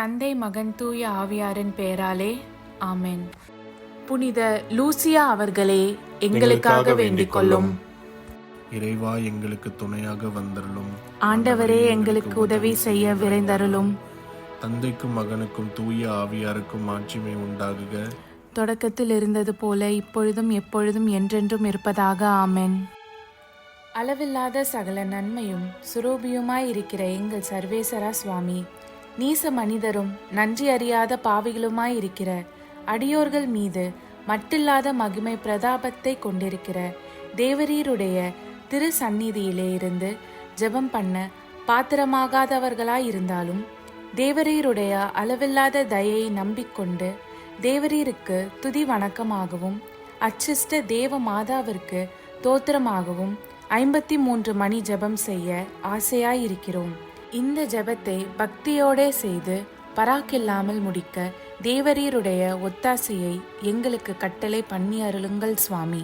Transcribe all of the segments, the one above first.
தந்தை மகன் தூய ஆவியாரின் பெயராலே ஆமென். புனித லூசியா அவர்களே, எங்களுக்காக வேண்டிக் கொள்ளும். இறைவா, எங்களுக்கு துணையாக வந்தருளும். ஆண்டவரே, எங்களுக்கு உதவி செய்ய விரைந்தருளும். தந்தைக்கும் மகனுக்கும் தூய ஆவியாருக்கும் மாட்சிமை உண்டாகுக. தொடக்கத்தில் இருந்தது போல இப்பொழுதும் எப்பொழுதும் என்றென்றும் இருப்பதாக ஆமென். அளவில்லாத சகல நன்மையும் சுரூபியுமாய் இருக்கிற எங்கள் சர்வேசரா சுவாமி, நீச மனிதரும் நன்றி அறியாத பாவிகளுமாய் இருக்கிற அடியோர்கள் மீது மட்டில்லாத மகிமை பிரதாபத்தை கொண்டிருக்கிற தேவரீருடைய திரு சந்நிதியிலே இருந்து ஜெபம் பண்ண பாத்திரமாகாதவர்களாய் இருந்தாலும் தேவரீருடைய அளவில்லாத தயையை நம்பிக்கொண்டு தேவரீருக்கு துதி வணக்கமாகவும் அச்சிஷ்ட தேவ மாதாவிற்கு தோத்திரமாகவும் 53 மணி ஜெபம் செய்ய ஆசையாயிருக்கிறோம். இந்த ஜெபத்தை பக்தியோடே செய்து பராக்கில்லாமல் முடிக்க தேவரீருடைய ஒத்தாசையை எங்களுக்கு கட்டளை பண்ணி அருளுங்கள் சுவாமி.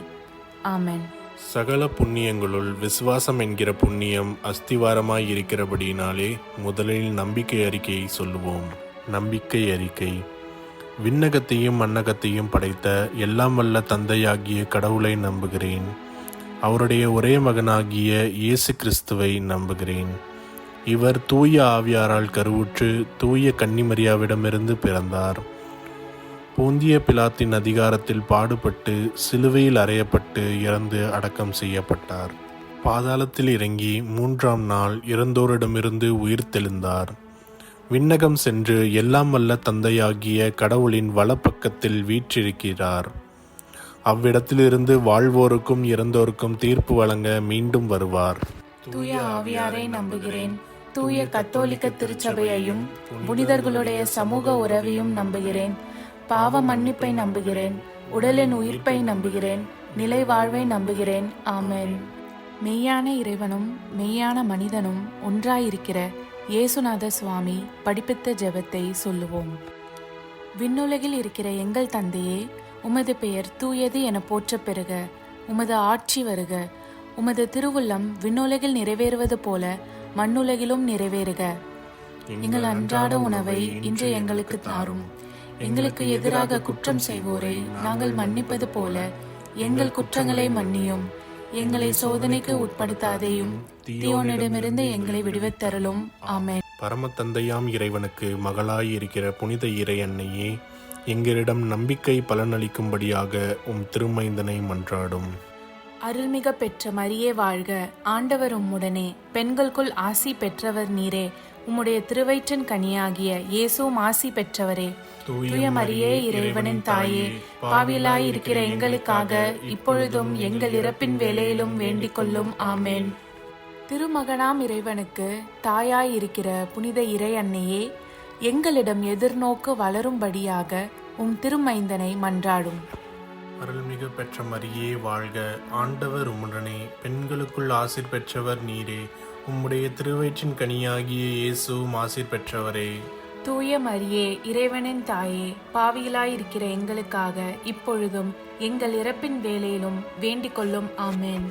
ஆமென். சகல புண்ணியங்களுள் விசுவாசம் என்கிற புண்ணியம் அஸ்திவாரமாய் இருக்கிறபடியினாலே முதலில் நம்பிக்கை அறிக்கையை சொல்லுவோம். நம்பிக்கை அறிக்கை. விண்ணகத்தையும் மண்ணகத்தையும் படைத்த எல்லாம் வல்ல தந்தையாகிய கடவுளை நம்புகிறேன். அவருடைய ஒரே மகனாகிய இயேசு கிறிஸ்துவை நம்புகிறேன். இவர் தூய ஆவியாரால் கருவுற்று தூய கன்னிமரியாவிடமிருந்து பிறந்தார். போந்திய பிலாத்தின் அதிகாரத்தில் பாடுபட்டு சிலுவையில் அறையப்பட்டு இறந்து அடக்கம் செய்யப்பட்டார். பாதாளத்தில் இறங்கி 3ஆம் நாள் இறந்தோரிடமிருந்து உயிர் தெழுந்தார். விண்ணகம் சென்று எல்லாம் வல்ல தந்தையாகிய கடவுளின் வலப்பக்கத்தில் வீற்றிருக்கிறார். அவ்விடத்திலிருந்து வாழ்வோருக்கும் இறந்தோருக்கும் தீர்ப்பு வழங்க மீண்டும் வருவார். தூய ஆவியாரை நம்புகிறேன். தூய கத்தோலிக்க திருச்சபையையும் புனிதர்களுடைய சமூக உறவையும் நம்புகிறேன். பாவ மன்னிப்பை நம்புகிறேன். உடலின் உயிர்ப்பை நம்புகிறேன். நிலை வாழ்வை நம்புகிறேன். ஆமென். மெய்யான இறைவனும் மெய்யான மனிதனும் ஒன்றாயிருக்கிற இயேசுநாத சுவாமி படிப்பித்த ஜெபத்தை சொல்லுவோம். விண்ணுலகில் இருக்கிற எங்கள் தந்தையே, உமது பெயர் தூயது என போற்றப் பெறுக. உமது ஆட்சி வருக. உமது திருவுள்ளம் விண்ணுலகில் நிறைவேறுவது போல மண்ணுலகிலும் நிறைவேறுக. எங்கள் அன்றாட உணவை இன்று எங்களுக்கு தாரும். எங்களுக்கு எதிராக குற்றம் செய்வோரை நாங்கள் மன்னிப்பது போல எங்கள் குற்றங்களை மன்னியும். எங்களை சோதனைக்கு உட்படுத்தாதேயும், தீயோனிடமிருந்து எங்களை விடுவித்தருளும். ஆமென். பரம தந்தையாம் இறைவனுக்கு மகளாய் இருக்கிற புனித இறை அன்னையே, எங்களிடம் நம்பிக்கை பலனளிக்கும்படியாக உம் திருமைந்தனை மன்றாடும். அருள்மிக பெற்ற மரியே வாழ்க. ஆண்டவர் உம்முடனே, பெண்களுக்குள் ஆசி பெற்றவர் நீரே. உம்முடைய திருவயிற்றின் கனியாகிய இயேசுவும் ஆசி பெற்றவரே. தூய மரியே, இறைவனின் தாயே, பாவியலாய் இருக்கிற எங்களுக்காக இப்பொழுதும் எங்கள் இறப்பின் வேளையிலும் வேண்டிக் கொள்ளும். ஆமென். திருமகனாம் இறைவனுக்கு தாயாய் இருக்கிற புனித இறை அன்னையே, எங்களிடம் எதிர்நோக்கு வளரும்படியாக உம் திருமைந்தனை மன்றாடும். அருள்மிகு பெற்ற மரியே வாழ்க. ஆண்டவர் உம்முடனே, பெண்களுக்குள் ஆசீர் பெற்றவர் நீரே. உம்முடைய திருவயிற்றின் கனியாகிய இயேசுவும் ஆசீர் பெற்றவரே. தூய மரியே, இறைவனின் தாயே, பாவியலாயிருக்கிற எங்களுக்காக இப்பொழுதும் எங்கள் இறப்பின் வேளையிலும் வேண்டிக் கொள்ளும். ஆமென்.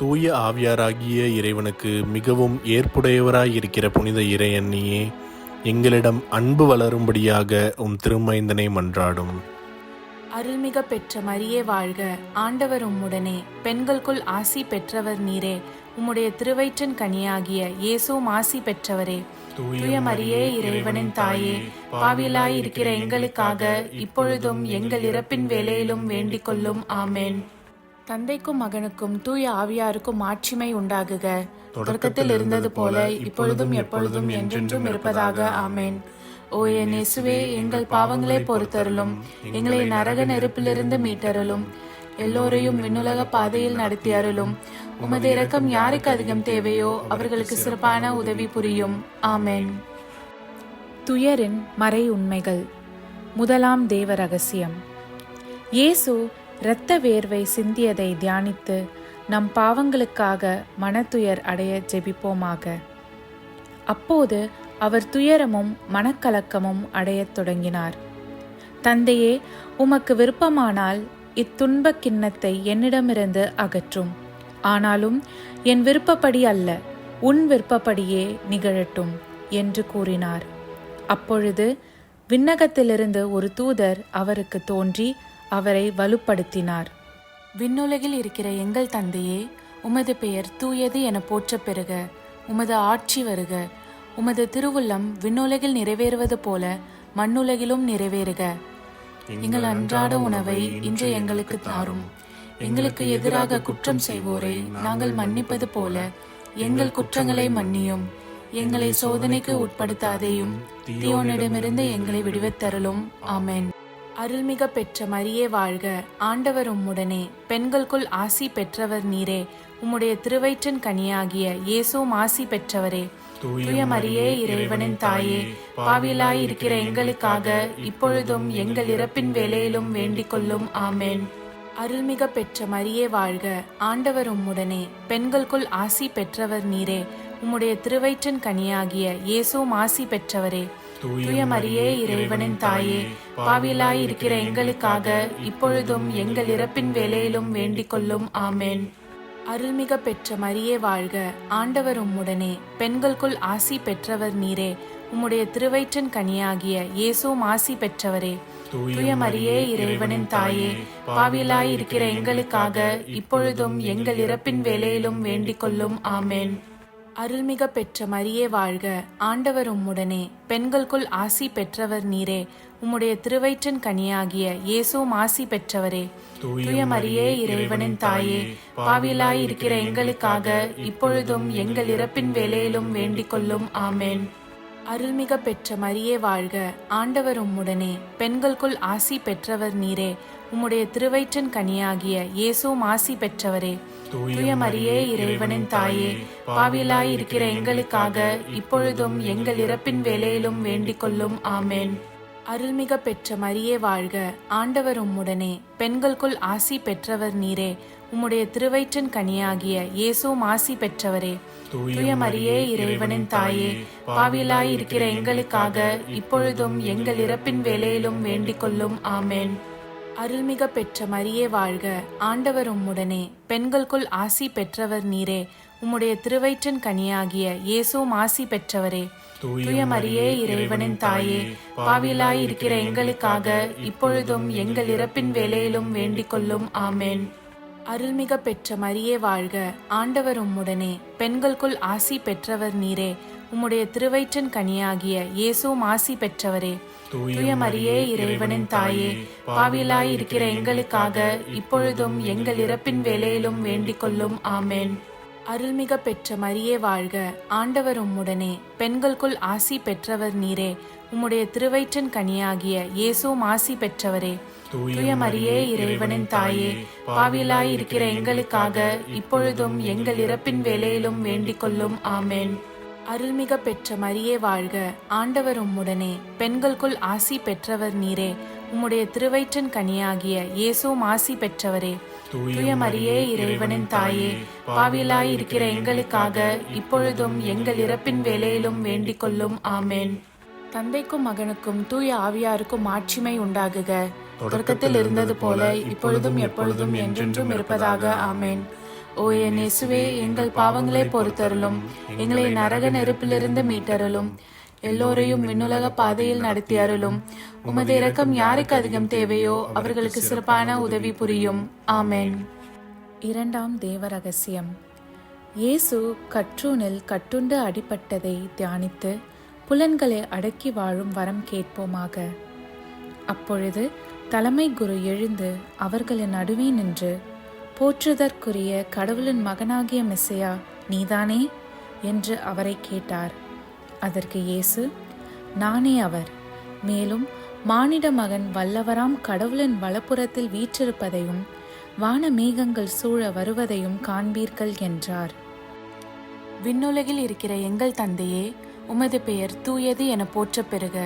தூய ஆவியாராகிய இறைவனுக்கு மிகவும் ஏற்புடையவராயிருக்கிற புனித இறை அன்னியே, எங்களிடம் அன்பு வளரும்படியாக உம் திருமைந்தனை மன்றாடும். அருள்மிக பெற்ற மரியே வாழ்க. ஆண்டவர் உம்முடனே, பெண்களுக்குள் ஆசி பெற்றவர் நீரே. உம்முடைய திருவயிற்றின் கனியாகிய இயேசுவும் ஆசி பெற்றவரே. தூய மரியே, இறைவனின் தாயே, பாவியலாய் இருக்கிற எங்களுக்காக இப்பொழுதும் எங்கள் இறப்பின் வேளையிலும் வேண்டிக் கொள்ளும். ஆமென். தந்தைக்கும் மகனுக்கும் தூய ஆவியாருக்கும் மாட்சிமை உண்டாகுக. தொடக்கத்தில் இருந்தது போல இப்பொழுதும் எப்பொழுதும் என்றென்றும் இருப்பதாக. ஆமென். ஓ என் இயேசுவே, எங்கள் பாவங்களை பொறுத்தருளும். எங்களை நரக நெருப்பிலிருந்து மீட்டருளும். எல்லோரையும் விண்ணுலக பாதையில் நடத்தி அருளும். உமது இரக்கம் யாருக்கு அதிகம் தேவையோ அவர்களுக்கு சிறப்பான உதவி புரியும். ஆமென். துயரின் மறை உண்மைகள். முதலாம் தேவ ரகசியம். இயேசு இரத்த வேர்வை சிந்தியதை தியானித்து நம் பாவங்களுக்காக மனத்துயர் அடைய ஜெபிப்போமாக. அப்போது அவர் துயரமும் மனக்கலக்கமும் அடையத் தொடங்கினார். தந்தையே, உமக்கு விருப்பமானால் இத்துன்பக் கிண்ணத்தை என்னிடமிருந்து அகற்றும். ஆனாலும் என் விருப்பப்படி அல்ல, உன் விருப்பப்படியே நிகழட்டும் என்று கூறினார். அப்பொழுது விண்ணகத்திலிருந்து ஒரு தூதர் அவருக்கு தோன்றி அவரை வலுப்படுத்தினார். விண்ணுலகில் இருக்கிற எங்கள் தந்தையே, உமது பெயர் தூயது என போற்றப் பெறுக. உமது ஆட்சி வருக. உமது திருவுள்ளம் விண்ணுலகில் நிறைவேறுவது போல மண்ணுலகிலும் நிறைவேறுக. எங்கள் அன்றாட உணவை இன்று எங்களுக்கு தாரும். எங்களுக்கு எதிராக குற்றம் செய்வோரை நாங்கள் மன்னிப்பது போல எங்கள் குற்றங்களை மன்னியும். எங்களை சோதனைக்கு உட்படுத்தாதேயும், தீயோனிடமிருந்து எங்களை விடுவித்தருளும். ஆமென். அருள்மிக பெற்ற மரியே வாழ்க. ஆண்டவர் உம்முடனே, பெண்களுக்குள் ஆசி பெற்றவர் நீரே. உம்முடைய திருவயிற்றின் கனியாகிய இயேசுவும் ஆசி பெற்றவரே. தூய மரியே, இறைவனின் தாயே, பாவிலாய் இருக்கிற எங்களுக்காக இப்பொழுதும் எங்கள் இறப்பின் வேளையிலும் வேண்டிக் கொள்ளும். ஆமென். அருள்மிக பெற்ற மரியே வாழ்க. ஆண்டவர் உம்முடனே, பெண்களுக்குள் ஆசி பெற்றவர் நீரே. உம்முடைய திருவயிற்றின் கனியாகிய இயேசுவும் ஆசி பெற்றவரே. தூய மரியே, இறைவனின் தாயே, பாவிலாய் இருக்கிற எங்களுக்காக இப்பொழுதும் எங்கள் இறப்பின் வேளையிலும் வேண்டிக் கொள்ளும். ஆமென். அருள்மிக பெற்ற மரியே வாழ்க. ஆண்டவர் உம்முடனே, பெண்களுக்குள் ஆசி பெற்றவர் நீரே. உம்முடைய திருவயிற்றின் கனியாகிய இயேசுவும் ஆசி பெற்றவரே. தூய மரியே, இறைவனின் தாயே, பாவிலாய் இருக்கிற எங்களுக்காக இப்பொழுதும் எங்கள் இறப்பின் வேளையிலும் வேண்டிக் கொள்ளும். ஆமென். அருள்மிக பெற்ற மரியே வாழ்க. ஆண்டவர் உம்முடனே, பெண்களுக்குள் ஆசி பெற்றவர் நீரே. உம்முடைய திருவயிற்றின் கனியாகிய இயேசுவும் ஆசி பெற்றவரே. தூய மரியே, இறைவனின் தாயே, பாவிலாய் இருக்கிற எங்களுக்காக இப்பொழுதும் எங்கள் இறப்பின் வேளையிலும் வேண்டிக் கொள்ளும். ஆமென். அருள்மிக பெற்ற மரியே வாழ்க. ஆண்டவர் உம்முடனே, பெண்களுக்குள் ஆசி பெற்றவர் நீரே. உம்முடைய திருவயிற்றின் கனியாகிய இயேசுவும் ஆசி பெற்றவரே. தூய மரியே, இறைவனின் தாயே, பாவிலாய் இருக்கிற எங்களுக்காக இப்பொழுதும் எங்கள் இறப்பின் வேளையிலும் வேண்டிக் கொள்ளும். ஆமென். அருள்மிக பெற்ற மரியே வாழ்க. ஆண்டவர் உம்முடனே, பெண்களுக்குள் ஆசி பெற்றவர் நீரே. உம்முடைய திருவயிற்றின் கனியாகிய இயேசுவும் ஆசி பெற்றவரே. தூய மரியே, இறைவனின் தாயே, பாவிலாய் இருக்கிற எங்களுக்காக இப்பொழுதும் எங்கள் இறப்பின் வேளையிலும் வேண்டிக் கொள்ளும். ஆமென். அருள்மிக பெற்ற மரியே வாழ்க. ஆண்டவர் உம்முடனே, பெண்களுக்குள் ஆசி பெற்றவர் நீரே. உம்முடைய திருவயிற்றின் கனியாகிய இயேசுவும் ஆசி பெற்றவரே. தூய மரியே, இறைவனின் தாயே, பாவிலாய் இருக்கிற எங்களுக்காக இப்பொழுதும் எங்கள் இறப்பின் வேளையிலும் வேண்டிக் கொள்ளும். ஆமென். அருள்மிக பெற்ற மரியே வாழ்க. ஆண்டவர் உம்முடனே, பெண்களுக்குள் ஆசி பெற்றவர் நீரே. உம்முடைய திருவயிற்றின் கனியாகிய இயேசுவும் ஆசி பெற்றவரே. தூய மரியே, இறைவனின் தாயே, பாவிலாய் இருக்கிற எங்களுக்காக இப்பொழுதும் எங்கள் இறப்பின் வேளையிலும் வேண்டிக் கொள்ளும். ஆமென். அருள்மிக பெற்ற மரியே வாழ்க. ஆண்டவர் உம்முடனே, பெண்களுக்குள் ஆசி பெற்றவர் நீரே. உம்முடைய திருவயிற்றின் கனியாகிய இயேசுவும் ஆசி பெற்றவரே. தூய மரியே, இறைவனின் தாயே, பாவிலாய் இருக்கிற எங்களுக்காக இப்பொழுதும் எங்கள் இறப்பின் வேளையிலும் வேண்டிக் கொள்ளும். ஆமென். அருள்மிக பெற்ற மரியே வாழ்க. ஆண்டவர் உம்முடனே, பெண்களுக்குள் ஆசி பெற்றவர் நீரே. உம்முடைய திருவயிற்றின் கனியாகிய இயேசுவும் ஆசி பெற்றவரே. தூய மரியே, இறைவனின் தாயே, பாவிலாய் இருக்கிற எங்களுக்காக இப்பொழுதும் எங்கள் இறப்பின் வேளையிலும் வேண்டிக் கொள்ளும். ஆமென். தந்தைக்கும் மகனுக்கும் தூய ஆவியாருக்கும் மாட்சிமை உண்டாகுக. தொடக்கத்தில் இருந்தது போல இப்பொழுதும் எப்பொழுதும் என்றென்றும் இருப்பதாக. ஆமென். ஓ என் இயேசுவே, எங்கள் பாவங்களை பொறுத்தருளும். எங்களை நரக நெருப்பிலிருந்து மீட்டருளும். எல்லோரையும் விண்ணுலக பாதையில் நடத்தி அருளும். உமது இரக்கம் யாருக்கு அதிகம் தேவையோ அவர்களுக்கு சிறப்பான உதவி புரியும். ஆமென். இரண்டாம் தேவ ரகசியம். இயேசு கற்றூனில் கட்டுண்டு அடிபட்டதை தியானித்து புலன்களை அடக்கி வாழும் வரம் கேட்போமாக. அப்பொழுது தலைமை குரு எழுந்து அவர்களின் நடுவே நின்று, போற்றுதற்குரிய கடவுளின் மகனாகிய மெஸ்ஸியா நீதானே என்று அவரை கேட்டார். அதற்கு இயேசு, நானே அவர். மேலும் மானிட மகன் வல்லவராம் கடவுளின் வலப்புறத்தில் வீற்றிருப்பதையும் வான மேகங்கள் சூழ வருவதையும் காண்பீர்கள் என்றார். விண்ணுலகில் இருக்கிற எங்கள் தந்தையே, உமது பெயர் தூயது என போற்றப் பெறுக.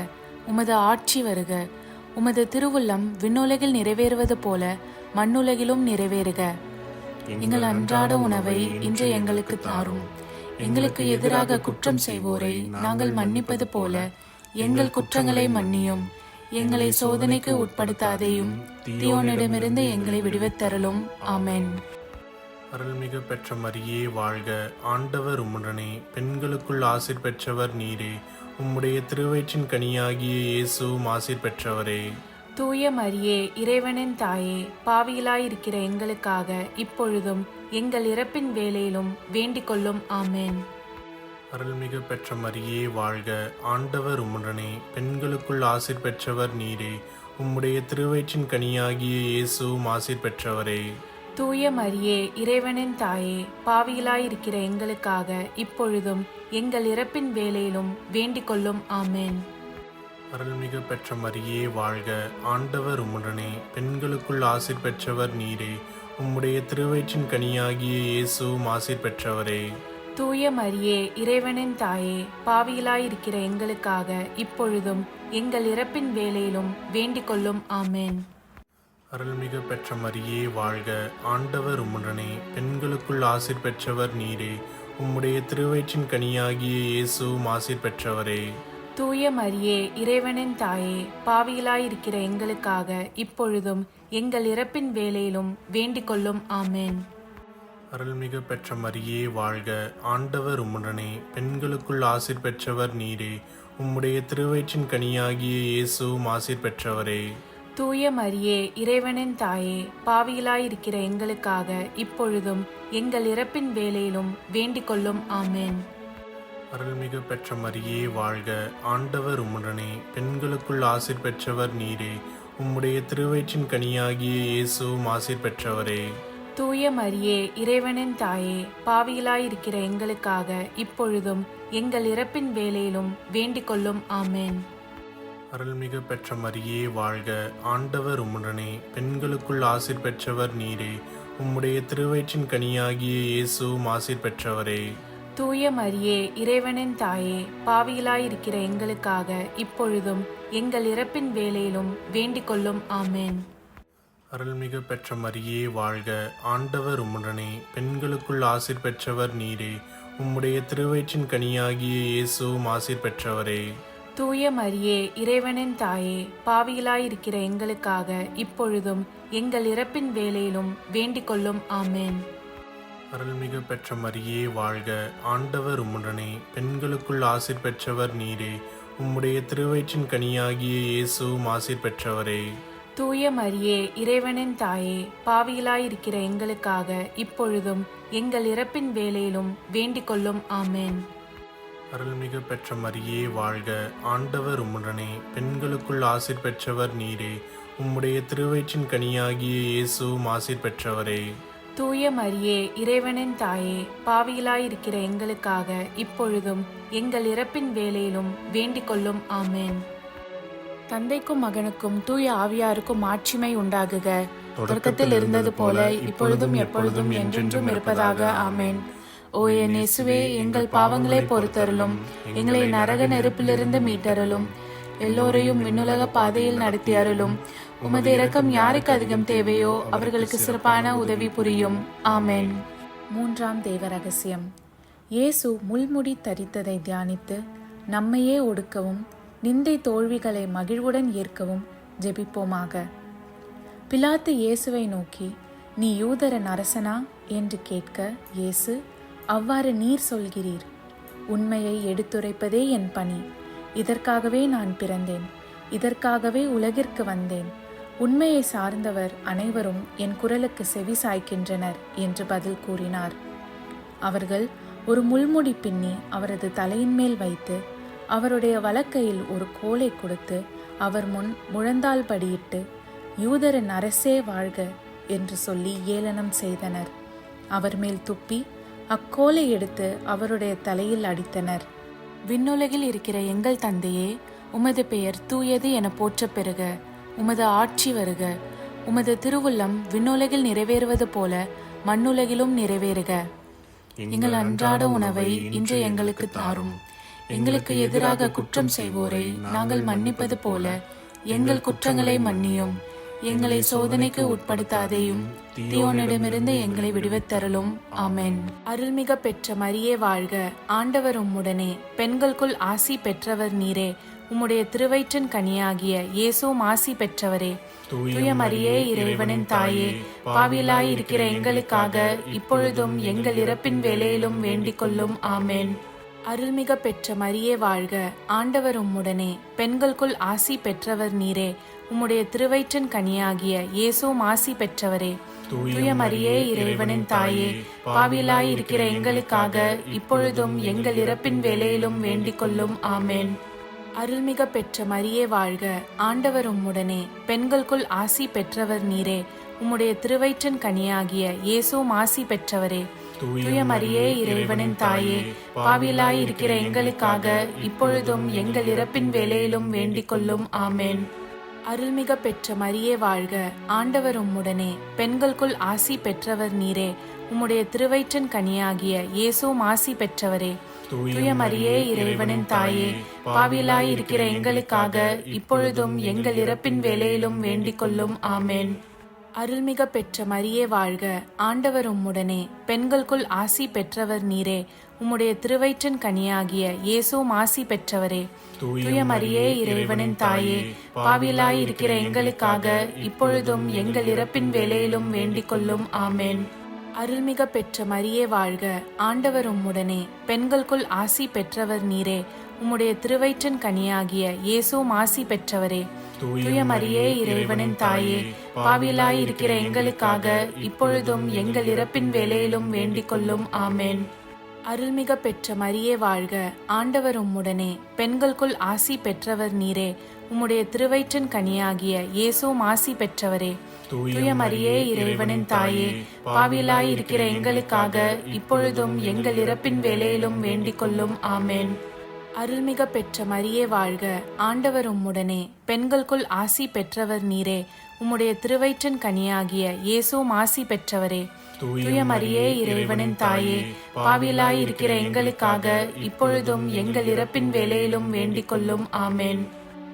உமது ஆட்சி வருக. உமது திருவுள்ளம் விண்ணுலகில் நிறைவேறுவது போல மண்ணுலகிலும் நிறைவேறுக. எங்கள் அன்றாட உணவை இன்று எங்களுக்கு தாரும். எங்களுக்கு எதிராக குற்றம் செய்வோரை நாங்கள் மன்னிப்பது போல எங்கள் குற்றங்களை மன்னியும். எங்களை சோதனைக்கு உட்படுத்தாதேயும், தீயோனிடமிருந்து எங்களை விடுவித்தருளும். ஆமென். அருள்மிகு பெற்ற மரியே வாழ்க, ஆண்டவர் உம்முடனே, பெண்களுக்குள் ஆசீர் பெற்றவர் நீரே. உம்முடைய திருவயிற்றின் கனியாகிய இயேசுவும் ஆசீர் பெற்றவரே. தூய மரியே, இறைவனின் தாயே, பாவிகளாயிருக்கிற எங்களுக்காக இப்பொழுதும் எங்கள் இறப்பின் வேளையிலும் வேண்டிக் கொள்ளும். ஆமென். அருள்மிகு பெற்ற மரியே வாழ்க, ஆண்டவர் உம்முடனே, பெண்களுக்குள் ஆசீர் பெற்றவர் நீரே. உம்முடைய திருவயிற்றின் கனியாகிய இயேசுவும் ஆசீர் பெற்றவரே. தூய மரியே, இறைவனின் தாயே, பாவிகளாயிருக்கிற எங்களுக்காக இப்பொழுதும் எங்கள் இறப்பின் வேளையிலும் வேண்டிக் கொள்ளும். ஆமென். அருள்மிகு பெற்ற மரியே வாழ்க, ஆண்டவர் உம்முடனே, பெண்களுக்குள் ஆசீர் பெற்றவர் நீரே. உம்முடைய திருவயிற்றின் கனியாகிய இயேசுவும் ஆசீர் பெற்றவரே. தூய மரியே, இறைவனின் தாயே, பாவிகளாயிருக்கிற எங்களுக்காக இப்பொழுதும் எங்கள் இறப்பின் வேளையிலும் வேண்டிக் கொள்ளும். ஆமென். அருள்மிகு பெற்ற மரியே வாழ்க, ஆண்டவர் உம்முடனே, பெண்களுக்குள் ஆசீர் பெற்றவர் நீரே. உம்முடைய திருவயிற்றின் கனியாகிய இயேசுவும் ஆசீர் பெற்றவரே. தூய மரியே, இறைவனின் தாயே, பாவிகளாயிருக்கிற எங்களுக்காக இப்பொழுதும் எங்கள் இறப்பின் வேளையிலும் வேண்டிக் கொள்ளும். ஆமென். அருள்மிகு பெற்ற மரியே வாழ்க, ஆண்டவர் உம்முடனே, பெண்களுக்குள் ஆசீர் பெற்றவர் நீரே. உம்முடைய திருவயிற்றின் கனியாகிய இயேசுவும் ஆசீர் பெற்றவரே. தூய மரியே, இறைவனின் தாயே, பாவிகளாயிருக்கிற எங்களுக்காக இப்பொழுதும் எங்கள் இறப்பின் வேளையிலும் வேண்டிக் கொள்ளும். ஆமென். அருள்மிகு பெற்ற மரியே வாழ்க, ஆண்டவர் உம்முடனே, பெண்களுக்குள் ஆசீர் பெற்றவர் நீரே. உம்முடைய திருவயிற்றின் கனியாகிய இயேசுவும் ஆசீர் பெற்றவரே. தூய மரியே, இறைவனின் தாயே, பாவிகளாயிருக்கிற எங்களுக்காக இப்பொழுதும் எங்கள் இறப்பின் வேளையிலும் வேண்டிக் கொள்ளும். ஆமென். அருள்மிகு பெற்ற மரியே வாழ்க, ஆண்டவர் உம்முடனே, பெண்களுக்குள் ஆசீர் பெற்றவர் நீரே. உம்முடைய திருவயிற்றின் கனியாகிய இயேசுவும் ஆசீர் பெற்றவரே. தூய மரியே, இறைவனின் தாயே, பாவிகளாயிருக்கிற எங்களுக்காக இப்பொழுதும் எங்கள் இறப்பின் வேளையிலும் வேண்டிக் கொள்ளும். ஆமென். அருள்மிகு பெற்ற மரியே வாழ்க, ஆண்டவர் உம்முடனே, பெண்களுக்குள் ஆசீர் பெற்றவர் நீரே. உம்முடைய திருவயிற்றின் கனியாகிய இயேசுவும் ஆசீர் பெற்றவரே. தூய மரியே, இறைவனின் தாயே, பாவிகளாயிருக்கிற எங்களுக்காக இப்பொழுதும் எங்கள் இறப்பின் வேளையிலும் வேண்டிக் கொள்ளும். ஆமென். அருள்மிகு பெற்ற மரியே வாழ்க, ஆண்டவர் உம்முடனே, பெண்களுக்குள் ஆசீர் பெற்றவர் நீரே. உம்முடைய திருவயிற்றின் கனியாகிய இயேசுவும் ஆசீர் பெற்றவரே. தூய மரியே, இறைவனின் தாயே, பாவிகளாயிருக்கிற எங்களுக்காக இப்பொழுதும் எங்கள் இறப்பின் வேளையிலும் வேண்டிக் கொள்ளும். ஆமென். அருள்மிகு பெற்ற மரியே வாழ்க, ஆண்டவர் உம்முடனே, பெண்களுக்குள் ஆசீர் பெற்றவர் நீரே. உம்முடைய திருவயிற்றின் கனியாகிய இயேசுவும் ஆசீர் பெற்றவரே. தூய மரியே, இறைவனின் தாயே, பாவிகளாயிருக்கிற எங்களுக்காக இப்பொழுதும் எங்கள் இறப்பின் வேளையிலும் வேண்டிக் கொள்ளும். ஆமென். தந்தைக்கும் மகனுக்கும் தூய ஆவியாருக்கும் ஆட்சிமை உண்டாகுக. தொடக்கத்தில் இருந்தது போல இப்பொழுதும் எப்பொழுதும் என்றென்றும் இருப்பதாக. ஆமென். ஓ என் இயேசுவே, எங்கள் பாவங்களை பொறுத்தருளும், எங்களை நரக நெருப்பிலிருந்து மீட்டருளும், எல்லோரையும் விண்ணுலக பாதையில் நடத்தி அருளும். உமது இரக்கம் யாருக்கு அதிகம் தேவையோ அவர்களுக்கு சிறப்பான உதவி புரியும். ஆமென். மூன்றாம் தேவ ரகசியம். இயேசு முள்முடி தரித்ததை தியானித்து நம்மையே ஒடுக்கவும் நிந்தை தோல்விகளை மகிழ்வுடன் ஏற்கவும் ஜெபிப்போமாக. பிலாத்து இயேசுவை நோக்கி, நீ யூதரின் அரசனா என்று கேட்க, இயேசு, அவ்வாறு நீர் சொல்கிறீர். உண்மையை எடுத்துரைப்பதே என் பணி. இதற்காகவே நான் பிறந்தேன், இதற்காகவே உலகிற்கு வந்தேன். உண்மையை சார்ந்தவர் அனைவரும் என் குரலுக்கு செவி சாய்க்கின்றனர் என்று பதில் கூறினார். அவர்கள் ஒரு முள்முடி பின்னி அவரது தலையின் மேல் வைத்து அவருடைய வலக்கையில் ஒரு கோலை கொடுத்து அவர் முன் முழந்தாள் படியிட்டு, யூதரின் அரசே வாழ்க என்று சொல்லி ஏளனம் செய்தனர். அவர் மேல் துப்பி அக்கோலை எடுத்து அவருடைய தலையில் அடித்தனர். விண்ணுலகில் இருக்கிற எங்கள் தந்தையே, உமது பெயர் தூயது என போற்றப் பெறுக. உமது ஆட்சி வருக. உமது திருவுள்ளம் விண்ணுலகில் நிறைவேறுவது போல மண்ணுலகிலும் நிறைவேறுக. எங்கள் அன்றாட உணவை இன்று எங்களுக்கு தாரும். எங்களுக்கு எதிராக குற்றம் செய்வோரை நாங்கள் மன்னிப்பது போல எங்கள் குற்றங்களை மன்னியும். எங்களை சோதனைக்கு உட்படுத்தாதேயும், தீயோனிடமிருந்து எங்களை விடுவித்தருளும். ஆமென். அருள்மிக பெற்ற மரியே வாழ்க, ஆண்டவர் உம்முடனே, பெண்களுக்குள் ஆசி பெற்றவர் நீரே. உம்முடைய திருவயிற்றின் கனியாகிய இயேசுவும் ஆசி பெற்றவரே. தூய மரியே, இறைவனின் தாயே, பாவிகளாய் இருக்கிற எங்களுக்காக இப்பொழுதும் எங்கள் இறப்பின் வேளையிலும் வேண்டிக் கொள்ளும். ஆமென். அருள்மிக பெற்ற மரியே வாழ்க, ஆண்டவர் உம்முடனே, பெண்களுக்குள் ஆசி பெற்றவர் நீரே. உம்முடைய திருவயிற்றின் கனியாகிய இயேசுவும் ஆசி பெற்றவரே. தூய மரியே, இறைவனின் தாயே, பாவிகளாய் இருக்கிற எங்களுக்காக இப்பொழுதும் எங்கள் இறப்பின் வேளையிலும் வேண்டிக் கொள்ளும். ஆமென். அருள்மிக பெற்ற மரியே வாழ்க, ஆண்டவர் உம்முடனே, பெண்களுக்குள் ஆசி பெற்றவர் நீரே. உம்முடைய திருவயிற்றின் கனியாகிய இயேசுவும் ஆசி பெற்றவரே. தூய மரியே, இறைவனின் தாயே, பாவிகளாய் இருக்கிற எங்களுக்காக இப்பொழுதும் எங்கள் இறப்பின் வேளையிலும் வேண்டிக் கொள்ளும். ஆமென். அருள்மிக பெற்ற மரியே வாழ்க, ஆண்டவர் உம்முடனே, பெண்களுக்குள் ஆசி பெற்றவர் நீரே. உம்முடைய திருவயிற்றின் கனியாகிய இயேசுவும் ஆசி பெற்றவரே. தூய மரியே, இறைவனின் தாயே, பாவிகளாய் இருக்கிற எங்களுக்காக இப்பொழுதும் எங்கள் இறப்பின் வேளையிலும் வேண்டிக் கொள்ளும். ஆமென். அருள்மிக பெற்ற மரியே வாழ்க, ஆண்டவர் உம்முடனே, பெண்களுக்குள் ஆசி பெற்றவர் நீரே. உம்முடைய திருவயிற்றின் கனியாகிய இயேசுவும் ஆசி பெற்றவரே. தூய மரியே, இறைவனின் தாயே, பாவிகளாய் இருக்கிற எங்களுக்காக இப்பொழுதும் எங்கள் இறப்பின் வேளையிலும் வேண்டிக் கொள்ளும். ஆமென். அருள்மிக பெற்ற மரியே வாழ்க, ஆண்டவர் உம்முடனே, பெண்களுக்குள் ஆசி பெற்றவர் நீரே. உம்முடைய திருவயிற்றின் கனியாகிய இயேசுவும் ஆசி பெற்றவரே. தூய மரியே, இறைவனின் தாயே, பாவிகளாய் இருக்கிற எங்களுக்காக இப்பொழுதும் எங்கள் இறப்பின் வேளையிலும் வேண்டிக் கொள்ளும். ஆமென். அருள்மிக பெற்ற மரியே வாழ்க, ஆண்டவர் உம்முடனே, பெண்களுக்குள் ஆசி பெற்றவர் நீரே. உம்முடைய திருவயிற்றின் கனியாகிய இயேசுவும் ஆசி பெற்றவரே. தூய மரியே, இறைவனின் தாயே, பாவிகளாய் இருக்கிற எங்களுக்காக இப்பொழுதும் எங்கள் இறப்பின் வேளையிலும் வேண்டிக் கொள்ளும். ஆமென். அருள்மிக பெற்ற மரியே வாழ்க, ஆண்டவர் உம்முடனே, பெண்களுக்குள் ஆசி பெற்றவர் நீரே. உம்முடைய திருவயிற்றின் கனியாகிய இயேசுவும் ஆசி பெற்றவரே. தூய மரியே, இறைவனின் தாயே, பாவிகளாய் இருக்கிற எங்களுக்காக இப்பொழுதும் எங்கள் இறப்பின் வேளையிலும் வேண்டிக் கொள்ளும். ஆமென்.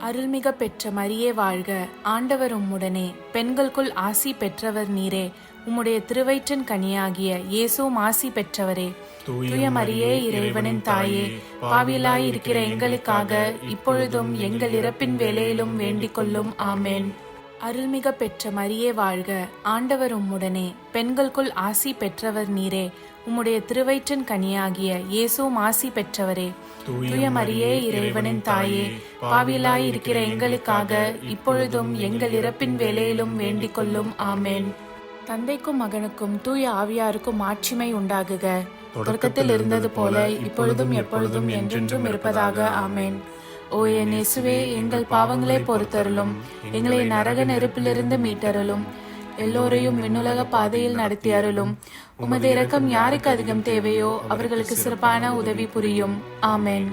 அருள்மிக பெற்ற மரியே வாழ்க, ஆண்டவர் உம்முடனே, பெண்களுக்குள் ஆசி பெற்றவர் நீரே. உம்முடைய திருவயிற்றின் கனியாகிய இயேசுவும் ஆசி பெற்றவரே. தூய மரியே, இறைவனின் தாயே, பாவிகளாய் இருக்கிற எங்களுக்காக இப்பொழுதும் எங்கள் இறப்பின் வேளையிலும் வேண்டிக் கொள்ளும். ஆமென். அருள்மிக பெற்ற மரியே வாழ்க, ஆண்டவர் உம்முடனே, பெண்களுக்குள் ஆசி பெற்றவர் நீரே. உம்முடைய திருவயிற்றின் கனியாகிய இயேசுவும் ஆசி பெற்றவரே. தூய மரியே, இறைவனின் தாயே, பாவிகளாய் இருக்கிற எங்களுக்காக இப்பொழுதும் எங்கள் இறப்பின் வேளையிலும் வேண்டிக் கொள்ளும். ஆமென். தந்தைக்கும் மகனுக்கும் தூய ஆவியாருக்கும் மாட்சிமை உண்டாகுக. தொடக்கத்தில் இருந்தது போல இப்பொழுதும் எப்பொழுதும் என்றென்றும் இருப்பதாக. ஆமென். ஓ என் இயேசுவே, எங்கள் பாவங்களை பொறுத்தருளும், எங்களை நரக நெருப்பிலிருந்து மீட்டருளும், எல்லோரையும் விண்ணுலக பாதையில் நடத்தி அருளும். உமது இரக்கம் யாருக்கு அதிகம் தேவையோ அவர்களுக்கு சிறப்பான உதவி புரியும். ஆமென்.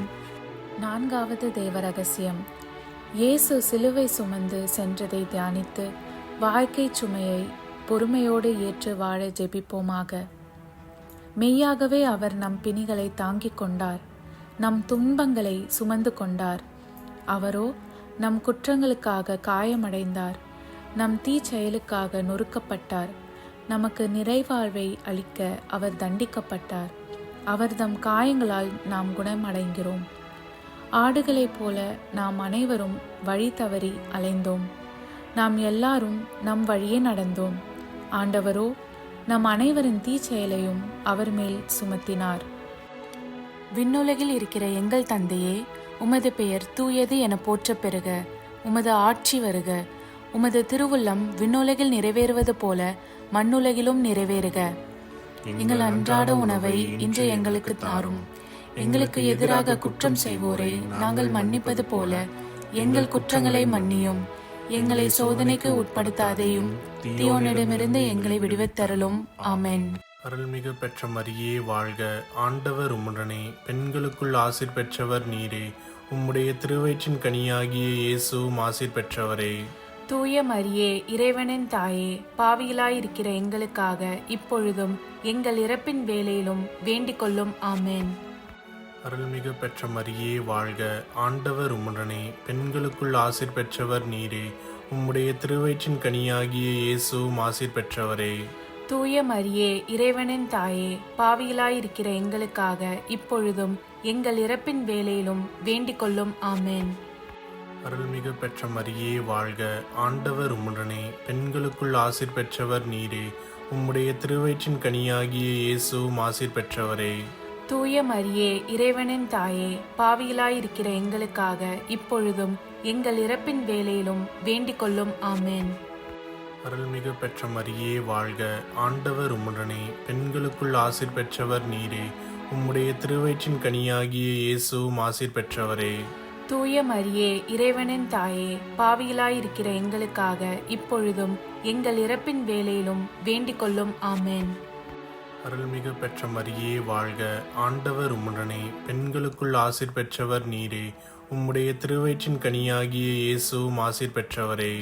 4வது தேவ ரகசியம். இயேசு சிலுவை சுமந்து சென்றதை தியானித்து வாழ்க்கை சுமையை பொறுமையோடு ஏற்று வாழ ஜெபிப்போமாக. மெய்யாகவே அவர் நம் பிணிகளை தாங்கிக் கொண்டார், நம் துன்பங்களை சுமந்து கொண்டார். அவரோ நம் குற்றங்களுக்காக காயமடைந்தார், நம் தீச்செயலுக்காக நொறுக்கப்பட்டார். நமக்கு நிறைவாழ்வை அளிக்க அவர் தண்டிக்கப்பட்டார். அவர் தம் காயங்களால் நாம் குணமடைகிறோம். ஆடுகளைப் போல நாம் அனைவரும் வழி தவறி அலைந்தோம். நாம் எல்லாரும் நம் வழியே நடந்தோம். ஆண்டவரோ நம் அனைவரின் தீச்செயலையும் அவர் மேல் சுமத்தினார். விண்ணுலகில் இருக்கிற எங்கள் தந்தையே, உமது பெயர் தூயது என போற்றப் பெறுக. உமது ஆட்சி வருக. உமது திருவுள்ளம் விண்ணுலகில் நிறைவேறுவது போல மண்ணுலகிலும் நிறைவேறுக. எங்கள் அன்றாட உணவை இன்று எங்களுக்கு தாரும். எங்களுக்கு எதிராக குற்றம் செய்வோரை நாங்கள் மன்னிப்பது போல எங்கள் குற்றங்களை மன்னியும். எங்களை சோதனைக்கு உட்படுத்தாதேயும், தீயோனிடமிருந்து எங்களை விடுவித்தருளும். ஆமென். அருள்மிகு பெற்ற மரியே வாழ்க, ஆண்டவர் உம்முடனே, பெண்களுக்குள் ஆசீர் பெற்றவர் நீரே. உம்முடைய திருவயிற்றின் கனியாகிய இயேசுவும் ஆசீர் பெற்றவரே. தூய மரியே, இறைவனின் தாயே, பாவிகளாயிருக்கிற எங்களுக்காக இப்பொழுதும் எங்கள் இறப்பின் வேளையிலும் வேண்டிக் கொள்ளும். ஆமென். அருள்மிகு பெற்ற மரியே வாழ்க, ஆண்டவர் உம்முடனே, பெண்களுக்குள் ஆசீர் பெற்றவர் நீரே. உம்முடைய திருவயிற்றின் கனியாகிய இயேசுவும் ஆசீர் பெற்றவரே. தூய மரியே, இறைவனின் தாயே, பாவிகளாயிருக்கிற எங்களுக்காக இப்பொழுதும் எங்கள் இறப்பின் வேளையிலும் வேண்டிக் கொள்ளும். ஆமென். அருள்மிகு பெற்ற மரியே வாழ்க, ஆண்டவர் உம்முடனே, பெண்களுக்குள் ஆசீர் பெற்றவர் நீரே. உம்முடைய திருவயிற்றின் கனியாகிய இயேசுவும் ஆசீர் பெற்றவரே. தூய மரியே, இறைவனின் தாயே, பாவிகளாயிருக்கிற எங்களுக்காக இப்பொழுதும் எங்கள் இறப்பின் வேளையிலும் வேண்டிக் கொள்ளும். ஆமென். அருள்மிகு பெற்ற மரியே வாழ்க, ஆண்டவர் உம்முடனே, பெண்களுக்குள் ஆசீர் பெற்றவர் நீரே. உம்முடைய திருவயிற்றின் கனியாகிய இயேசுவும் ஆசீர் பெற்றவரே. தூய மரியே, இறைவனின் தாயே, பாவிகளாயிருக்கிற எங்களுக்காக இப்பொழுதும் எங்கள் இறப்பின் வேளையிலும் வேண்டிக் கொள்ளும். ஆமென். அருள்மிகு பெற்ற மரியே வாழ்க, ஆண்டவர் உம்முடனே, பெண்களுக்குள் ஆசீர் பெற்றவர் நீரே. உம்முடைய திருவயிற்றின் கனியாகிய இயேசுவும் ஆசீர் பெற்றவரே.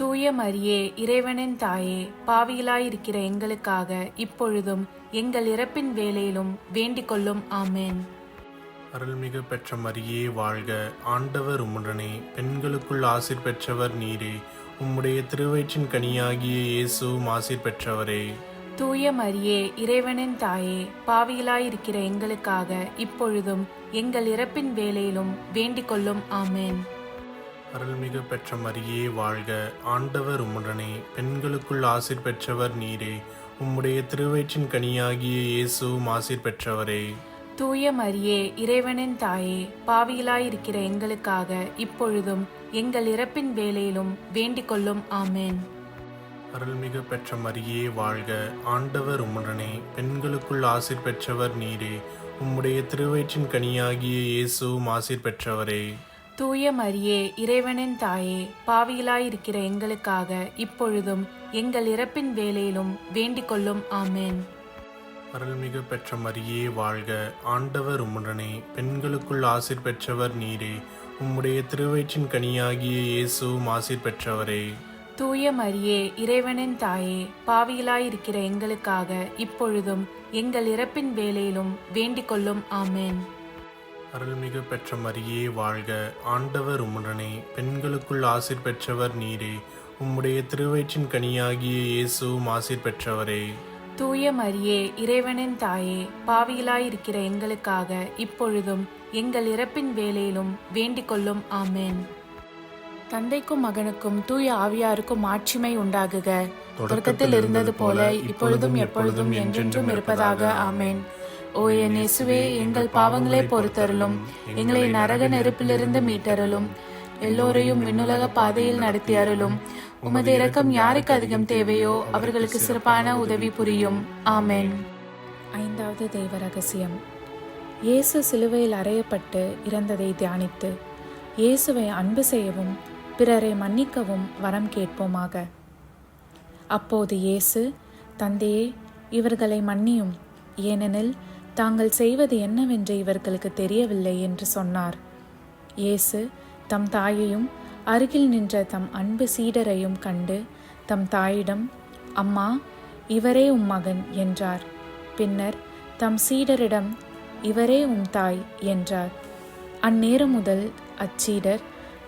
தூய மரியே, இறைவனின் தாயே, பாவிகளாயிருக்கிற எங்களுக்காக இப்பொழுதும் எங்கள் இறப்பின் வேளையிலும் வேண்டிக் கொள்ளும். ஆமென். அருள்மிகு பெற்ற மரியே வாழ்க, ஆண்டவர் உம்முடனே, பெண்களுக்குள் ஆசீர் பெற்றவர் நீரே. உம்முடைய திருவயிற்றின் கனியாகிய இயேசுவும் ஆசீர் பெற்றவரே. தூய மரியே, இறைவனின் தாயே, பாவிகளாயிருக்கிற எங்களுக்காக இப்பொழுதும் எங்கள் இறப்பின் வேளையிலும் வேண்டிக் கொள்ளும். ஆமென். அருள்மிகு பெற்ற மரியே வாழ்க, ஆண்டவர் உம்முடனே, பெண்களுக்குள் ஆசீர் பெற்றவர் நீரே. உம்முடைய திருவயிற்றின் கனியாகிய இயேசுவும் ஆசீர் பெற்றவரே. தூய மரியே, இறைவனின் தாயே, பாவிகளாயிருக்கிற எங்களுக்காக இப்பொழுதும் எங்கள் இறப்பின் வேளையிலும் வேண்டிக் கொள்ளும். ஆமென். அருள்மிகு பெற்ற மரியே வாழ்க, ஆண்டவர் உம்முடனே, பெண்களுக்குள் ஆசீர் பெற்றவர் நீரே. உம்முடைய திருவயிற்றின் கனியாகிய இயேசுவும் ஆசீர் பெற்றவரே. தூய மரியே, இறைவனின் தாயே, பாவிகளாயிருக்கிற எங்களுக்காக இப்பொழுதும் எங்கள் இறப்பின் வேளையிலும் வேண்டிக் கொள்ளும். ஆமென். அருள்மிகு பெற்ற மரியே வாழ்க, ஆண்டவர் உம்முடனே, பெண்களுக்குள் ஆசீர் பெற்றவர் நீரே. உம்முடைய திருவயிற்றின் கனியாகிய இயேசுவும் ஆசீர் பெற்றவரே. தூய மரியே, இறைவனின் தாயே, பாவிகளாயிருக்கிற எங்களுக்காக இப்பொழுதும் எங்கள் இறப்பின் வேளையிலும் வேண்டிக் கொள்ளும். ஆமென். அருள்மிகு பெற்ற மரியே வாழ்க, ஆண்டவர் உம்முடனே, பெண்களுக்குள் ஆசீர் பெற்றவர் நீரே. உம்முடைய திருவயிற்றின் கனியாகிய இயேசுவும் ஆசீர் பெற்றவரே. தூய மரியே, இறைவனின் தாயே, பாவிகளாயிருக்கிற எங்களுக்காக இப்பொழுதும் எங்கள் இறப்பின் வேளையிலும் வேண்டிக் கொள்ளும். ஆமென். தந்தைக்கும் மகனுக்கும் தூய ஆவியாருக்கும் ஆட்சிமை உண்டாகுக. தொடக்கத்தில் இருந்தது போல இப்பொழுதும் எப்பொழுதும் என்றென்றும் இருப்பதாக. ஆமென். ஓ என் இயேசுவே, எங்கள் பாவங்களை பொறுத்தருளும், எங்களை நரக நெருப்பிலிருந்து மீட்டருளும், எல்லோரையும் விண்ணுலக பாதையில் நடத்தி அருளும். உமது இரக்கம் யாருக்கு அதிகம் தேவையோ அவர்களுக்கு சிறப்பான உதவி புரியும். ஆமென். ஐந்தாவது தெய்வ ரகசியம். இயேசு சிலுவையில் அறையப்பட்டு இறந்ததை தியானித்து இயேசுவை அன்பு செய்யவும் பிறரை மன்னிக்கவும் வரம் கேட்போமாக. அப்போது இயேசு, தந்தையே, இவர்களை மன்னியும், ஏனெனில் தாங்கள் செய்வது என்னவென்று இவர்களுக்கு தெரியவில்லை என்று சொன்னார். இயேசு தம் தாயையும் அருகில் நின்ற தம் அன்பு சீடரையும் கண்டு தம் தாயிடம், அம்மா, இவரே உம் மகன் என்றார். பின்னர் தம் சீடரிடம், இவரே உம் தாய் என்றார். அந்நேரம் முதல் அச்சீடர்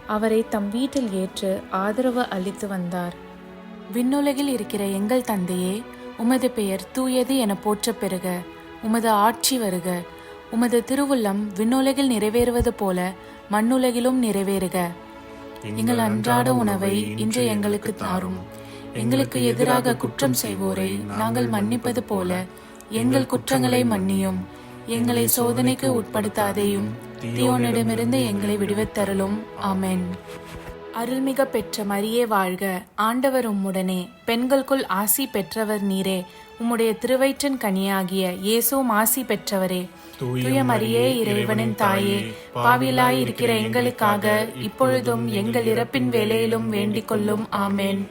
அவரை தம் வீட்டில் ஏற்று ஆதரவு அளித்து வந்தார். விண்ணுலகில் இருக்கிற எங்கள் தந்தையே, உமது பெயர் தூயது என போற்றப் பெறுக. உமது ஆட்சி வருக. உமது திருவுள்ளம் விண்ணுலகில் நிறைவேறுவது போல மண்ணுலகிலும் நிறைவேறுக. எங்கள் அன்றாட உணவை இன்று எங்களுக்கு தாரும். எங்களுக்கு எதிராக குற்றம் செய்வோரை நாங்கள் மன்னிப்பது போல எங்கள் குற்றங்களை மன்னியும். எங்களை சோதனைக்கு உட்படுத்தாதேயும், தீயோனிடமிருந்து எங்களை விடுவித்தருளும். ஆமென். அருள்மிக பெற்ற மரியே வாழ்க, ஆண்டவர் உம்முடனே, பெண்களுக்குள் ஆசி பெற்றவர் நீரே. உம்முடைய திருவயிற்றின் கனியாகிய இயேசுவும் ஆசி பெற்றவரே. தூய மரியே, இறைவனின் தாயே, பாவிகளாயிருக்கிற எங்களுக்காக இப்பொழுதும் எங்கள் இறப்பின் வேளையிலும் வேண்டிக் கொள்ளும். ஆமென்.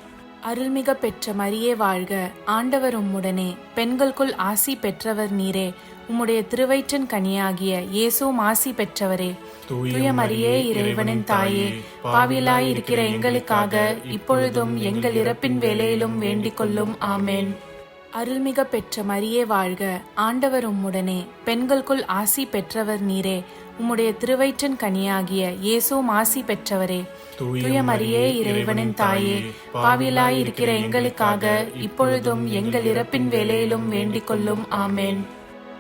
அருள்மிக பெற்ற மரியே வாழ்க, ஆண்டவர் உம்முடனே, பெண்களுக்குள் ஆசி பெற்றவர் நீரே. உம்முடைய திருவயிற்றின் கனியாகிய இயேசுவும் ஆசி பெற்றவரே. தூய மரியே, இறைவனின் தாயே, பாவிகளாயிருக்கிற எங்களுக்காக இப்பொழுதும் எங்கள் இறப்பின் வேளையிலும் வேண்டிக் கொள்ளும். ஆமென். அருள்மிக பெற்ற மரியே வாழ்க, ஆண்டவர் உம்முடனே, பெண்களுக்குள் ஆசி பெற்றவர் நீரே. உம்முடைய திருவயிற்றின் கனியாகிய இயேசுவும் ஆசி பெற்றவரே. தூய மரியே, இறைவனின் தாயே, பாவிகளாயிருக்கிற எங்களுக்காக இப்பொழுதும் எங்கள் இறப்பின் வேளையிலும் வேண்டிக் கொள்ளும். ஆமென்.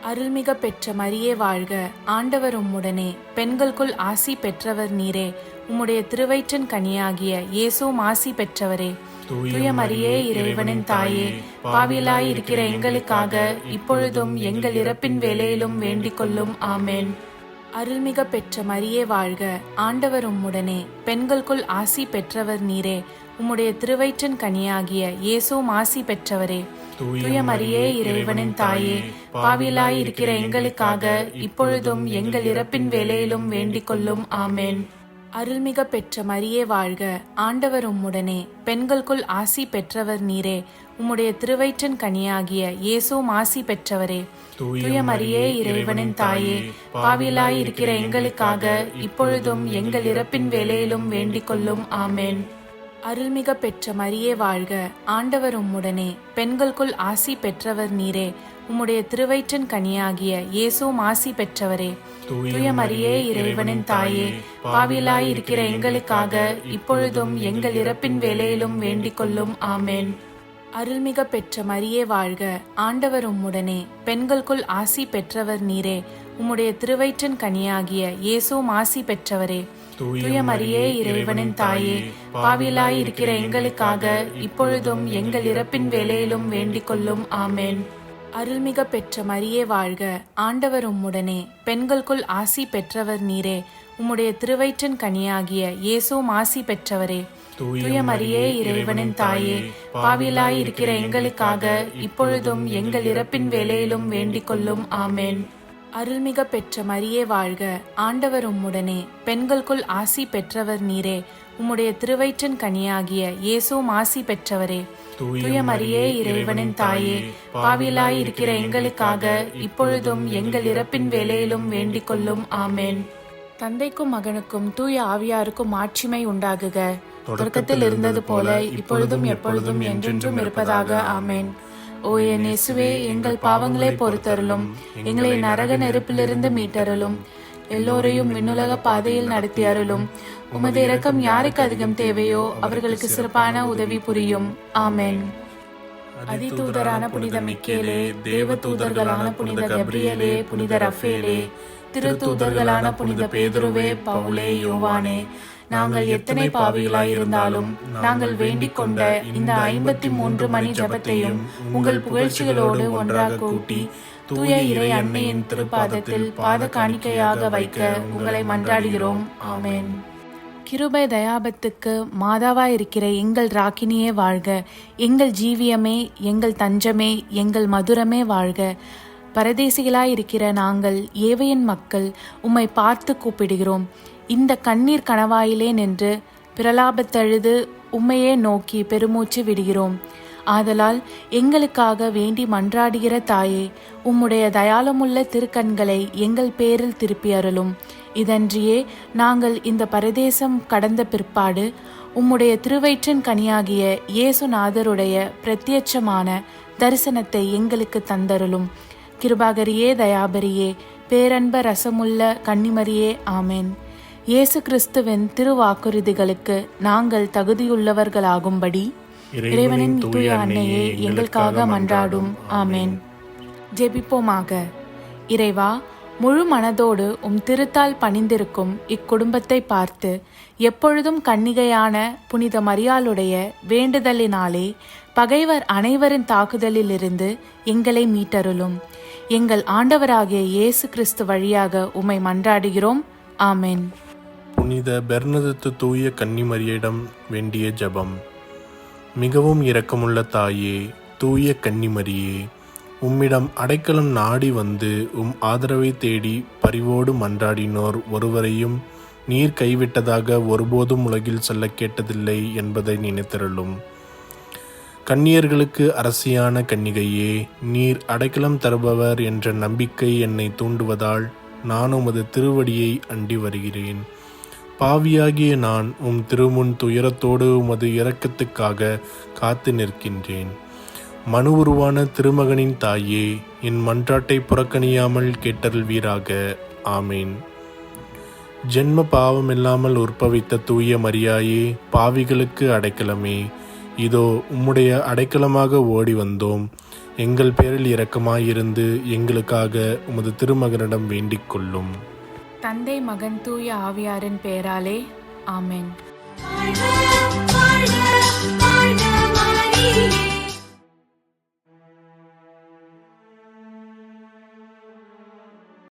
அருள்மிக பெற்ற மரியே வாழ்க, ஆண்டவர் உம்முடனே, பெண்களுக்குள் ஆசி பெற்றவர் நீரே. உம்முடைய திருவயிற்றின் கனியாகிய இயேசுவும் ஆசி பெற்றவரே. தூய மரியே, இறைவனின் தாயே, பாவியலாய் இருக்கிற எங்களுக்காக இப்பொழுதும் எங்கள் இறப்பின் வேளையிலும் வேண்டிக் கொள்ளும். ஆமேன். அருள்மிக பெற்ற மரியே வாழ்க, ஆண்டவர் உம்முடனே, பெண்களுக்குள் ஆசி பெற்றவர் நீரே. உம்முடைய திருவயிற்றின் கனியாகிய இயேசுவும் ஆசி பெற்றவரே. தூய மரியே, இறைவனின் தாயே, பாவியலாய் இருக்கிற எங்களுக்காக இப்பொழுதும் எங்கள் இறப்பின் வேளையிலும் வேண்டிக் கொள்ளும். ஆமேன். அருள்மிக பெற்ற மரியே வாழ்க, ஆண்டவர் உம்முடனே, பெண்களுக்குள் ஆசி பெற்றவர் நீரே. உம்முடைய திருவயிற்றின் கனியாகிய இயேசுவும் ஆசி பெற்றவரே. தூய மரியே, இறைவனின் தாயே, பாவியலாய் இருக்கிற எங்களுக்காக இப்பொழுதும் எங்கள் இறப்பின் வேளையிலும் வேண்டிக் கொள்ளும். ஆமேன். அருள்மிக பெற்ற மரியே வாழ்க, ஆண்டவர் உம்முடனே, பெண்களுக்குள் ஆசி பெற்றவர் நீரே. உம்முடைய திருவயிற்றின் கனியாகிய இயேசுவும் ஆசி பெற்றவரே. தூய மரியே, இறைவனின் தாயே, பாவியலாய் இருக்கிற எங்களுக்காக இப்பொழுதும் எங்கள் இறப்பின் வேளையிலும் வேண்டிக் கொள்ளும். ஆமேன். அருள்மிக பெற்ற மரியே வாழ்க, ஆண்டவர் உம்முடனே, பெண்களுக்குள் ஆசி பெற்றவர் நீரே. உம்முடைய திருவயிற்றின் கனியாகிய இயேசுவும் ஆசி பெற்றவரே. தூய மரியே, இறைவனின் தாயே, பாவியலாய் இருக்கிற எங்களுக்காக இப்பொழுதும் எங்கள் இறப்பின் வேளையிலும் வேண்டிக் கொள்ளும். ஆமேன். அருள்மிக பெற்ற மரியே வாழ்க, ஆண்டவர் உம்முடனே, பெண்களுக்குள் ஆசி பெற்றவர் நீரே. உம்முடைய திருவயிற்றின் கனியாகிய இயேசுவும் ஆசி பெற்றவரே. தூய மரியே, இறைவனின் தாயே, பாவியலாய் இருக்கிற எங்களுக்காக இப்பொழுதும் எங்கள் இறப்பின் வேளையிலும் வேண்டிக் கொள்ளும். ஆமேன். அருள்மிக பெற்ற மரியே வாழ்க, ஆண்டவர் உம்முடனே, பெண்களுக்குள் ஆசி பெற்றவர் நீரே. உம்முடைய திருவயிற்றின் கனியாகிய இயேசுவும் ஆசி பெற்றவரே. தூய மரியே, இறைவனின் தாயே, பாவியலாய் இருக்கிற எங்களுக்காக இப்பொழுதும் எங்கள் இறப்பின் வேளையிலும் வேண்டிக் கொள்ளும். ஆமேன். தந்தைக்கும் மகனுக்கும் தூய ஆவியாருக்கும் மாட்சிமை உண்டாகுக. தொடக்கத்தில் இருந்தது போல இப்பொழுதும் எப்பொழுதும் என்றென்றும் இருப்பதாக. ஆமேன். ஓ என் இயேசுவே, எங்கள் பாவங்களை பொறுத்தருளும், எங்களை நரக நெருப்பிலிருந்து மீட்டருளும், எல்லோரையும் விண்ணுலக பாதையில் நடத்தி அருளும். உமது இரக்கம் யாருக்கு அதிகம் தேவையோ அவர்களுக்கு சிறப்பான உதவி புரியும். ஆமேன். அதிதூதரான புனித மிக்கேலே, தேவ தூதர்களான புனித கப்ரியேலே, புனித ரஃபேலே, திருத்தூதர்களான புனித பேதுருவே, பவுலே, யோவானே, நாங்கள் எத்தனை பாவிகளாய் இருந்தாலும் நாங்கள் வேண்டிக் கொண்ட இந்த 53 மணி ஜபத்தையும் உங்கள் புகழ்ச்சிகளோடு ஒன்றாக கூட்டி தூய இறை அன்னையின் திருப்பாதத்தில் பாத காணிக்கையாக வைக்க உங்களை மன்றாடுகிறோம். ஆமேன். கிருபை தயாபத்துக்கு மாதாவாய் இருக்கிற எங்கள் ராக்கினியே வாழ்க. எங்கள் ஜீவியமே, எங்கள் தஞ்சமே, எங்கள் மதுரமே வாழ்க. பரதேசிகளாய் இருக்கிற நாங்கள் ஏவையின் மக்கள் உம்மை பார்த்து கூப்பிடுகிறோம். இந்த கண்ணீர் கணவாயிலே நின்று பிரலாபத்தழுது உம்மையே நோக்கி பெருமூச்சு விடுகிறோம். ஆதலால் எங்களுக்காக வேண்டி மன்றாடுகிற தாயே, உம்முடைய தயாளமுள்ள திருக்கண்களை எங்கள் பேரில் திருப்பி அருளும். இதன்றியே நாங்கள் இந்த பரதேசம் கடந்த பிற்பாடு உம்முடைய திருவயிற்றின் கனியாகிய இயேசுநாதருடைய பிரத்யட்சமான தரிசனத்தை எங்களுக்கு தந்தருளும். கிருபாகரியே, தயாபரியே, பேரன்ப ரசமுள்ள கன்னிமரியே, ஆமேன். இயேசு கிறிஸ்துவின் திருவாக்குறுதிகளுக்கு நாங்கள் தகுதியுள்ளவர்களாகும்படி இறைவனின் தூய அன்னையே எங்களுக்காக மன்றாடும். ஆமேன். ஜெபிப்போமாக. இறைவா, முழு மனதோடு உம் திருத்தால் பணிந்திருக்கும் இக்குடும்பத்தை பார்த்து எப்பொழுதும் கன்னிகையான புனித மரியாளுடைய வேண்டுதலினாலே பகைவர் அனைவரின் தாக்குதலிலிருந்து எங்களை மீட்டருளும். எங்கள் ஆண்டவராகிய இயேசு கிறிஸ்து வழியாக உம்மை மன்றாடுகிறோம். ஆமேன். புனித பெர்னதத்து தூய கன்னிமரியிடம் வேண்டிய ஜெபம். மிகவும் இரக்கமுள்ள தாயே, தூய கன்னிமரியே, உம்மிடம் அடைக்கலம் நாடி வந்து உம் ஆதரவை தேடி பரிவோடு மன்றாடினோர் ஒருவரையும் நீர் கைவிட்டதாக ஒருபோதும் உலகில் சொல்ல கேட்டதில்லை என்பதை நினைத்தருளும். கன்னியர்களுக்கு அரசியான கன்னிகையே, நீர் அடைக்கலம் தருபவர் என்ற நம்பிக்கை என்னை தூண்டுவதால் நான் உமது திருவடியை அண்டி வருகிறேன். பாவியாகிய நான் உம் திருமுன் துயரத்தோடு உமது இரக்கத்துக்காக காத்து நிற்கின்றேன். மனு உருவான திருமகனின் தாயே, என் மன்றாட்டை புறக்கணியாமல் கேட்டருள்வீராக. ஆமேன். ஜென்ம பாவமில்லாமல் உற்பவித்த தூய மரியாயே, பாவிகளுக்கு அடைக்கலமே, இதோ உம்முடைய அடைக்கலமாக ஓடி வந்தோம். எங்கள் பேரில் இரக்கமாயிருந்து எங்களுக்காக உமது திருமகனிடம் வேண்டிக் கொள்ளும். தந்தை, மகன், தூய ஆவியாரின் பெயராலே ஆமென். வாழ்க, வாழ்க, வாழ்க மரியே.